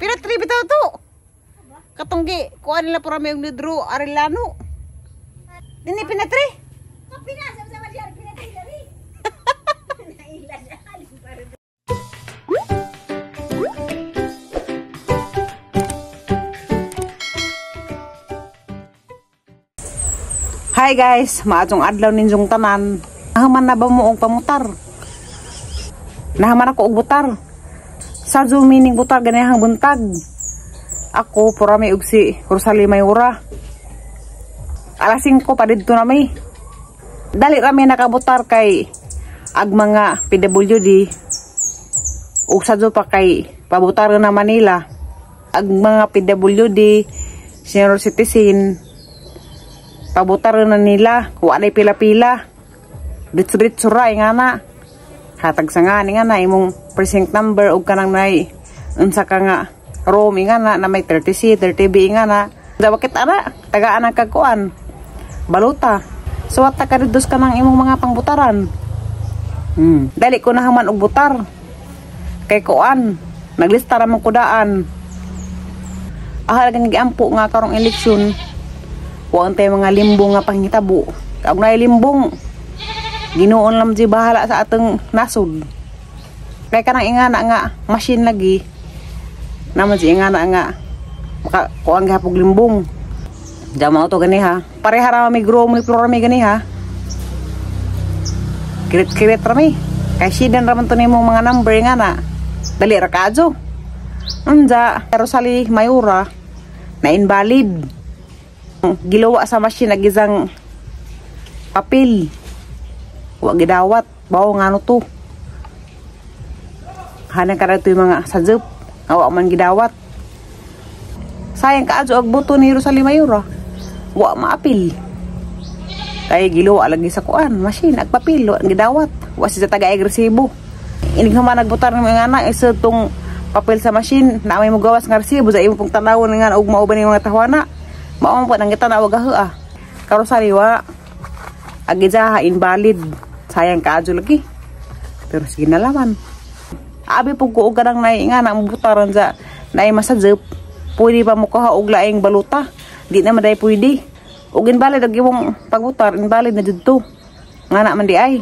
Pinatri bitaw to. Katunggi kuan nila pura may Nidro Arellano. Dini pinatri. Sama-sama dia pinatri dari. Hi guys, maadtong adlaw ninjong tanan. Nahaman na ba mo og pamutar? Nahaman ako og butar. Sa Zoom meaning butar ganihang buntag. Ako pura may og si Rosalie Mayura. Alas 5 pa didto na may. Dali rami nakabutar kay ag mga PWD. Ug sa pa kay pabutar na Manila. Ag mga PWD, senior citizen, pabutar na nila, wala pila-pila. Ditso-ditso ra nga na. Hatag sa nga na imong precinct number ug kanang nay unsa ka nga room nga na may 30C, 30B nga na. Bakit ana? Tagaan ang kagkuan. Baluta. So at takaridos ka ng imong mga pangbutaran. Dali ko nahaman og butar. Kay kuan, naglista ra man kudaan. Ahalagang giampo nga karong eleksyon. Wa antay mga limbong nga panghitabo. Kaog nay limbong. Ginoon lam di bahala sa atong nasod. Kay kanang ingana nga machine lagi. Naman si ingana nga maka kuang gihapog limbong. Jama to gani ha. Pareha ra mi grow mi flora mi gani ha. Kirit-kirit ra mi. Kay sidan ra man to nimo mga number nga na. Dali ra kadyo. Unja Rosalie Mayura na invalid. Gilawa sa machine nagizang papel. Wa gidawat, bawo ngano to. Hanang kada to yung mga sajup, wa man gidawat. Sayang kaadyo og boto ni Rosalie Mayura. Wa maapil. Kay gilawa lagi sa kuan, machine agpapil, wa gidawat. Wa siya taga-agresibo. Inig naman nagbotar ng mga anak isa tong papel sa machine na may mugawas nga resibo sa imong pong tanawon nga og mao ba ni mga tawana. Mao man po nang gitanaw og ha. Karo sariwa agiza invalid. Sayang kaadyo lagi. Pero sige na laman. Abi po ko og kanang nay nga na butaran sa nay masajup. Pwede pa mo kuha og laing baluta. Di na maday pwede. Og invalid ang imong pagbutar, invalid na jud to. Nga na man di ay.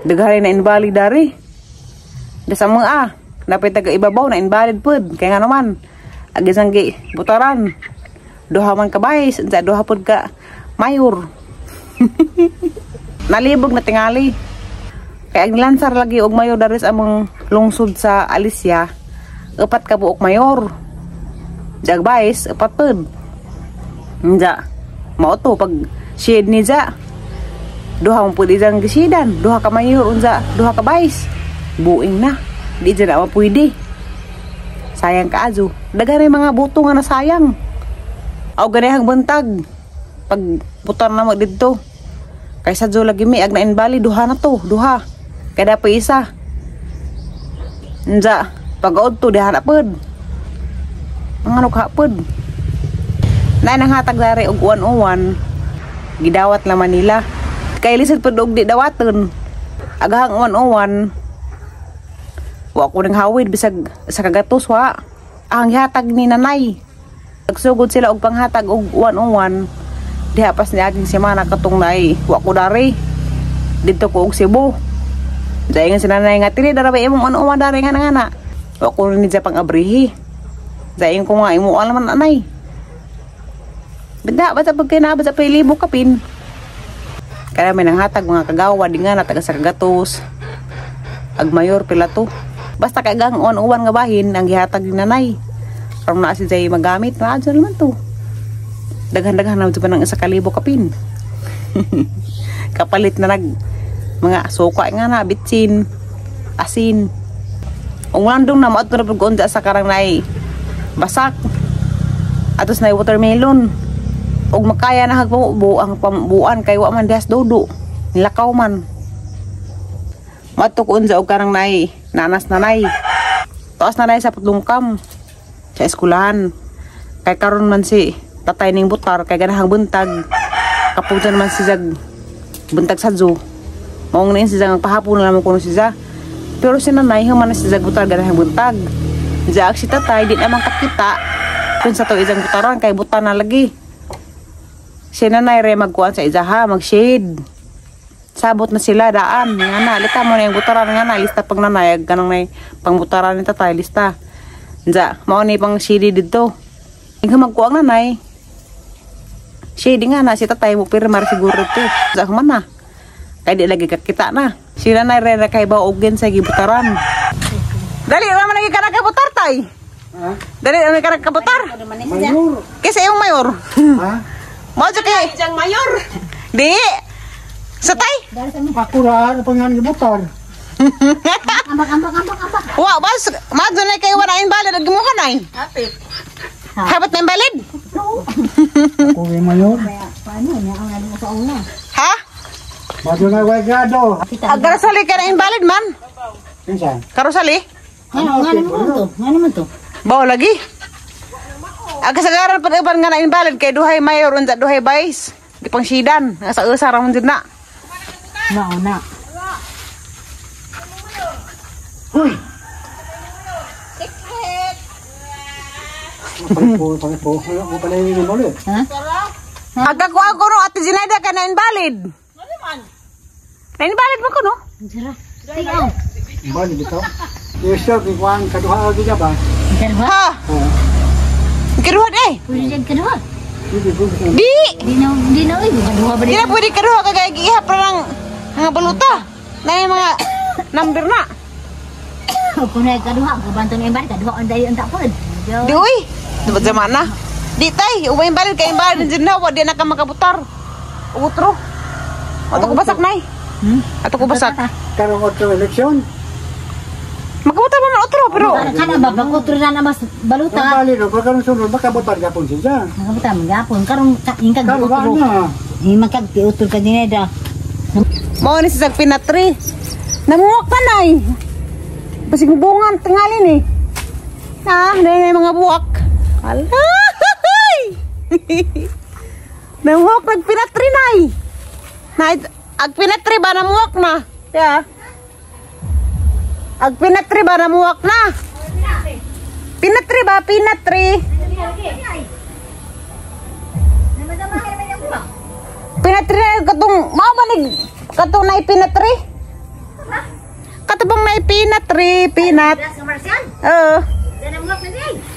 Daghay na invalid dari. Dasa mga napay taga ibabaw na invalid pud. Kaya nga naman agisang gi butaran. Duha man ka bayis, duha pud ka mayor. Nalibog na tingali. Kaya ang lansar lagi og mayor daris among lungsod sa Alicia. 4 ka buok mayor. Jag bayis 4 pud. Nja. Mao to pag shade ni ja. Duha man pud ijang gisidan, duha ka mayor unja, duha ka bayis. Buing na. Di dyan na pwede. Sayang kaadyo. Daghan mga buto nga nasayang. Aw ganihang buntag. Pag putar na mo dito. Kaysa jo lagi mi ag na invalid duha na to, duha. Kada pa isa. Nja, pag-od to diha na pud. Ang ano ka pud. Nay nang hatag dari og 101. Gidawat la Manila. Kay lisod pud og di dawaton. Agahang 101. Wa ko nang hawid bisag sa kagatos wa. Ang hatag ni nanay. Nagsugod sila og panghatag og 101. Diha pas ni aging semana katong nay wa ko dari dito ko og Cebu. Dahil nga sinanay nga tili dara ba imong ano dari nga na. Wa ko ni sa pang-abrihi. Dahil ko nga imo alam man anay. Benda ba sa pagkinabot sa pilibo kapin. Kaya may nanghatag mga kagawa di nga na taga sa kagatos. Ag mayor pila to. Basta kay gang uwan nga bahin ang gihatag ni nanay. Karon na si Jay magamit na adyo naman to. Daghan-daghan na pa ng 1,000 kapin. Kapalit na mga suka nga na, bitsin, asin. Ang landong na maot na pag-uon sa karang nay basak. Atos na watermelon. Og makaya na hagpamubo ang pambuan kay wa man dihas dodo. Nilakaw man. Mato ko unsa og karang nay nanas nanay. Taas na nay sa patlungkam sa eskwelahan. Kay karon man si tatay ning butar kay ganahang buntag kaputan man si jag buntag sadyo maong nin si jag pahapon na mo kuno si ja pero si nanay human si jag butar ganahang buntag Diyak si tatay, di naman kakita. Dun sa to isang butaran, kay buta na lagi. Si nanay re magkuhan sa izaha, mag-shade. Sabot na sila, daan. Nga na, lita mo na yung butaran nga na. Lista pang nanay, ganang na pang butaran ni tatay, lista. Diyak, mao na pang shade dito. Nga magkuhan nanay. Shade nga na, si tatay mo pirmar siguro ito. Diyak man na. Kaya di lagi kakita na. Si nanay re na kay baugin sa gibutaran. Dali, naman lagi ka nakabutar, tay. Ha? Dali, naman ka nakabutar. Mayor. Kasi yung mayor. Ha? Mau kay isang mayor. Di. Sa tay. Pakura, ano pangalan ng motor? Ambak. Wa, bas, madyo na kayo wala yung balid. Nagimo ka na eh. Habat na yung balid. Ako yung mayor. Paano niya ang ano sa una? Ha? Bago na wagado. Karusali ka na yung balid man. Pinsan. Karusali? Ano naman to? Bawa lagi. Kasagaran pa iban nga na yung balid. Kay duhay mayor, unsa duhay vice. Di pang sidan. Sa usa ramon dyan na. Nauna. Hoy! Pagpo. Ano pala yung ulit? Ha? Agako no, Ate Zinaida ka na invalid. Na invalid mo ko no? Sira. Tigaw. Bali dito. Yes sir, bigwang kaduha lagi ka ba? Kedua. Ha? Oo. Kiruhat eh. Pwede dyan kedua. Di. Di na kedua ba Di na pwede karuha kagaya ihap na ng mga baluta. Na yung mga number na. Kung na kedua, kabanto na ibar, kedua ang dayo ang takpod. Di uy. Dapat zaman na. Di tay, umay invalid kay invalid din na. Wadi na ka makabutar. Utro. Ato ko basak nay. Ato ko basak. Karong otro eleksyon. Makabutar pa man utro pero. Kana ba pagkutro na na mas baluta. Ang bali no, pag karong sunod, makabotar gapon siya. Nakabuta mo gapon karon ingkag Karong utro. na. Himagkag utro ka dineda. Mao ni sa pinatri. Namuwak ka nay. Basig bungan tingali ni. Ah, dahil may mga buwak. Alay! Namuwak nagpinatri nay. Ag pinatri ba namuwak na? Kaya. Ag pinatri ba namuwak na? Pinatri ba? Pinatri. Pinatri na katong mao ba ni katong nay pinatri? Katubang nay pinatri, pinat. Oo.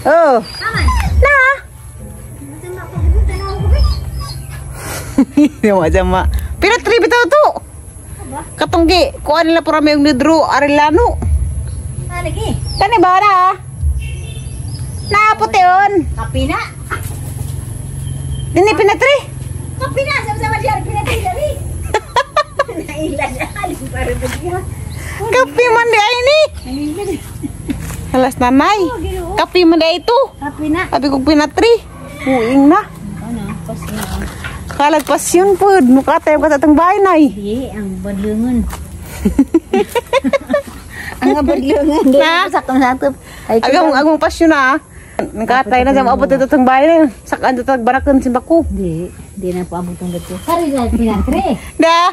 Oo. Na. Yawa jama. Pinatri bitaw to. Katong gi kuan nila para may nidro Arellano. Lagi. Kani ba na? Na pution. Kapina. Dini pinatri. Kapina sama-sama dia pinatri dari. Nailan na alim para dia. Kapi man di ay ni. Halas nanay. Kapi man di ito. Kapina. Sabi ko pinatri. Uing na. Ano? Pasina. Kalagpasyon po. Mukha tayo katatang bahay na eh. Di, ang badlungan. Ang badlungan. Di, Na? sakang sakop. Agang pasyon na ah. Nagkatay na sa maabot ito itong bahay na yun. Sakaan ito nagbarakan si Baku. Di na po abot ang gato. Kari na pinatri. Da.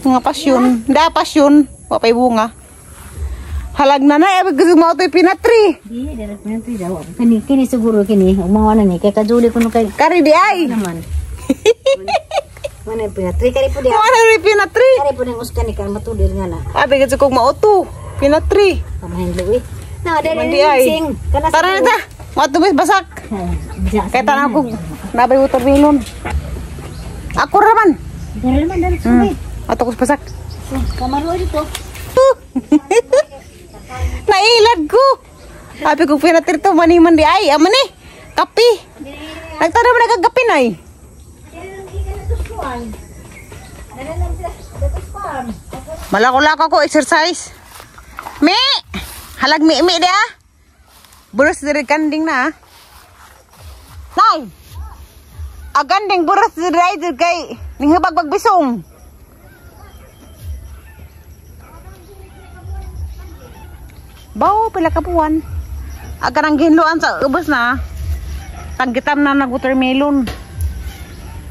Mga pasyon. Da pasyon. Wapay bunga. Halag na na. Abig gusto mo ito yung pinatri. Di, dala pinatri daw. Kini siguro kini. Umawa na ni. Kaya kajuli ko no kay. Kari di ay. Naman. Mana yung pinatri? Kari po di. Mga na rin pinatri. Kari po ng uskan ni kan matulir nga na. Abig gusto kong mauto. Pinatri. Kamahin luwi. Na, dali Mandi ay. sing. Kana Tara na ta. Matumis basak. Kaya tanang ko. Nabay watermelon. Ako raman. Dali naman dali sumay. Ato ko basak. Kamaro dito. Nailad ko. Sabi ko pinatri to. Maniman di ay. Aman eh. Kapi. Nagtara mo nagagapi na eh. Malako-lako ko exercise. Mi! Halag mi dia. Buras dari kanding na. Nay! Aganding buras dari kay ning habag bisong. Bawo pila kapuan. Aga nang ginloan sa ubos na. Taggitam na nag watermelon.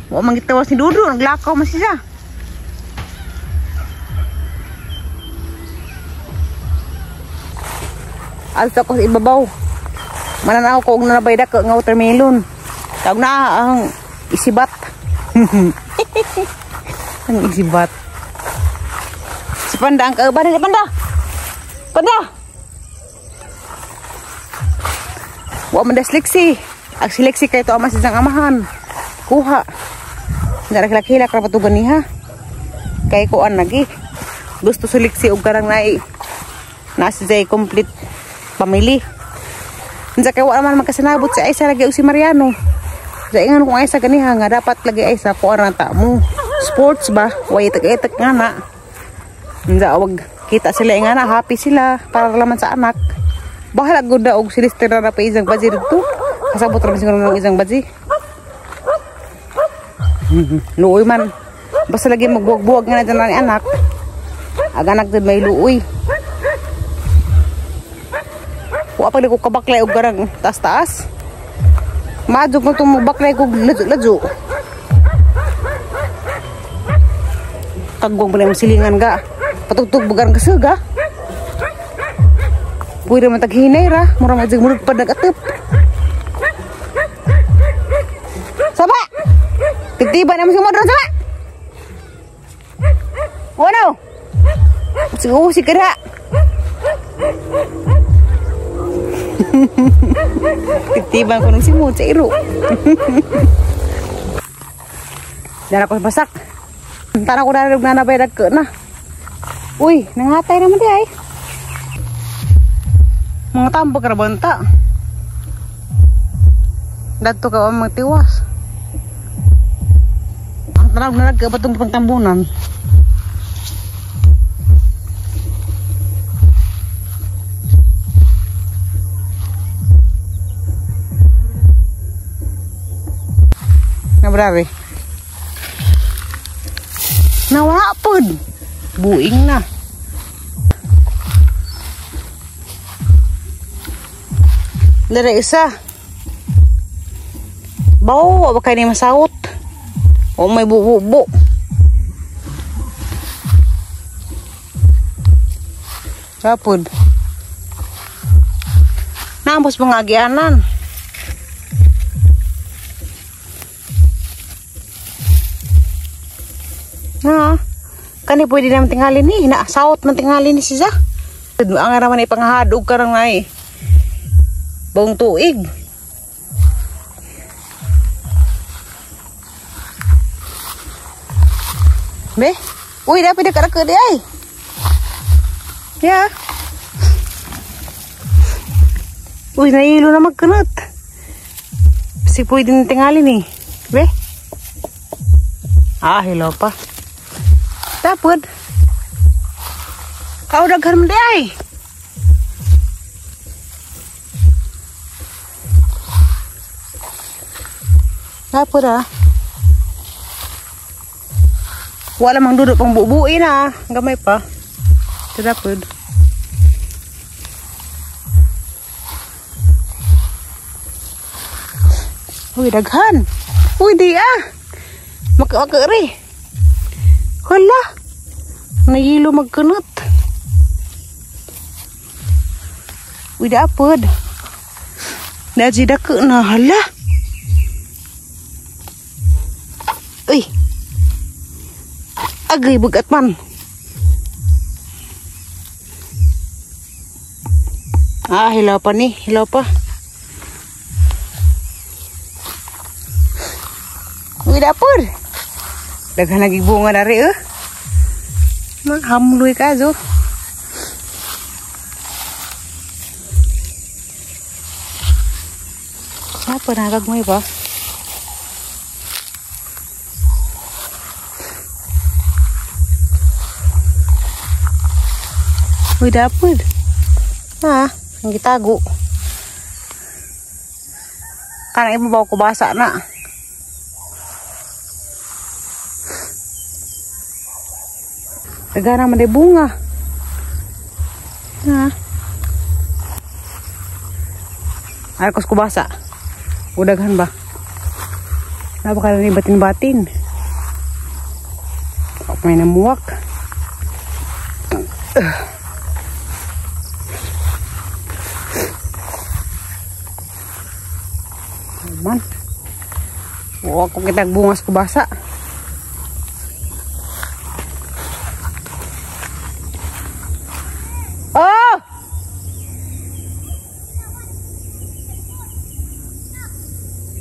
Wa mangitawas ni Dudu, naglakaw man siya. Alsa ko sa ibabaw. Mananaw ko og nabay dako nga watermelon. Tawag na ang isibat. Ang isibat. Si Panda ang kauban ni Panda. Panda. Wa man desleksi. Ang sileksi kay to ama sisang amahan. Kuha. Nga nakilakila ka patugan niha. Kay kuan lagi. Gusto sileksi og karang nasi jay complete family. Unsa kay wa man magkasinabot si Aisa lagi og si Mariano. Sa ingan kung Aisa ganiha nga dapat lagi Aisa kuan ra ta mo. Sports ba? Way itak-itak nga na. Unsa wag kita sila nga na happy sila para laman sa anak. Bahala gud da og silistir ra pa isang baji dito. Kasabot ra siguro ng isang baji. Luoy man. Basta lagi magbuwag-buwag nga na ni anak. Aga anak din may luoy. Wa pa ko kabaklay og garang taas-taas. Madug mo itong baklay ko ladyo-ladyo. Kagwang pala yung silingan ga. Patugtog bagang kasaga. Pwede naman taghinay ra. Mura magsigmulog pa nag-atip. Saba! Tigtiba naman si Modron, saba! Ano? Usik ka na. Titibang ko nung simut sa iro. Dara ko basak. Tara ko darag na nabay dagko na. Uy, nangatay naman di ay. Mga tambak ra banta. Dadto ka ang magtiwas. Ang tanawag na nagkabatong pangtambunan. Brave. Nawala pud. Buing na. Dere isa. Bawo ba kay ni masawot? O may bububo. Kapud. Nambos mga agianan. Ha, kani pwede naman tingali ni, naasawot man tingali ni siya. Ang araman ay panghadog karang ay bawang tuig. Be, uy, dapat dekat-dekat dia ay. Ya. Uy, nailo na magkunot. Si pwede na tingali ni. Be. Ah, hello pa. Dapat kau daghan mo day. Dapat ah. Wala mang duduk pang bubuin ah. Gamay pa. Dapat. Uy, daghan. Uy, di ah. Maka-ri. Hala, nahilo magkunot. Uy, dapat. Naji dako na, hala. Uy. Agay, bugat man. Ah, hilaw pa ni, hilaw pa. Uy, dapat. Daghan lagi bunga dari hamluy ka zo. Apa nagagmay ba? Uy, dapat. Ha, ang gitago. Kana iba bawa ko basa na. Negara mana bunga. Nah. Ay kos kubasa. Udaghan ba? Napakala ni batin-batin. Ako may namuwak. Man. Oh, ako kita bungas ko basa. Oh!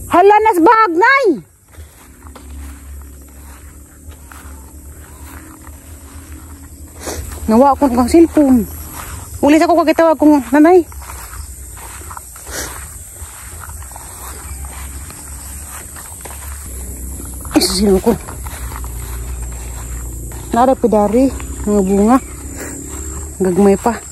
Hala nas bagnay. Nawa ko ng cellphone. Ulit ako kagitawag kong nanay. Sino ko? Nada pedari, mga bunga. Gagmay pa.